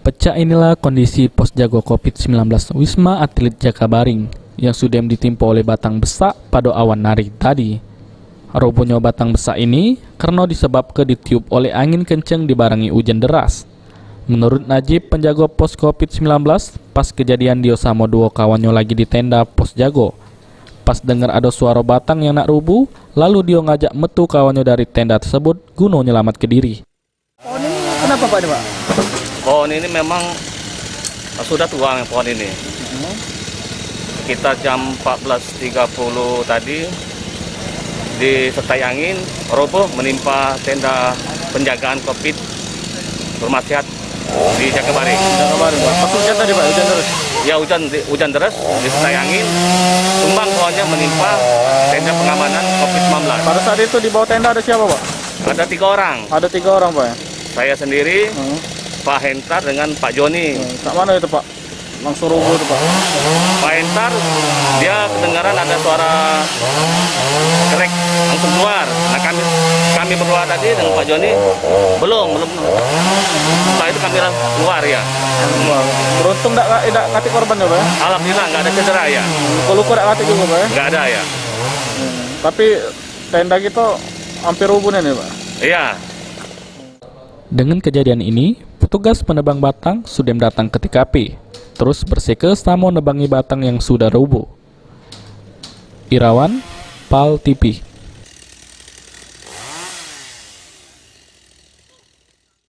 Pecah inilah kondisi pos jaga COVID-19 Wisma Atlet Jakabaring yang sudah ditimpa oleh batang besak pada awan nari tadi. Robohnya batang besak ini karena disebabkan ditiup oleh angin kencang dibarengi hujan deras. Menurut Najib, penjaga pos COVID-19, pas kejadian dia sama dua kawannya lagi di tenda pos jago. Pas dengar ada suara batang yang nak rubuh, lalu dia ngajak metu kawannya dari tenda tersebut guna nyelamat ke diri. Pohon ini kenapa Pak ini Pak? Pohon ini memang sudah tua pohon ini. Kita jam 14.30 tadi disertai angin, roboh menimpa tenda penjagaan COVID Rumah Sehat di Jakabaring. Jakabaring Pak. Pas hujan tadi Pak, hujan terus? Ya hujan deras, disertai angin, tumbang pohonnya menimpa tenda pengamanan COVID-19. Pada saat itu di bawah tenda ada siapa Pak? Ada 3 orang, Ada 3 orang Pak ya? saya sendiri, Pak Hentar dengan Pak Joni. Tak mana itu Pak? Langsung rubuh itu Pak? Pak Hentar, dia kedengaran ada suara kerek langsung keluar. Nah kami berdua tadi dengan Pak Joni belum. Setelah itu kami keluar ya. Beruntung tidak ngati korbannya Pak ya? Alhamdulillah nggak ada cedera ya. Luka-luka tidak ngati juga Pak ya? Nggak ada ya. Tapi tenda kita hampir rubuh nih Pak? Iya. Dengan kejadian ini, petugas penebang batang sudah datang ke TKP, terus berseke sama menebangi batang yang sudah rubuh. Irawan, PAL TV.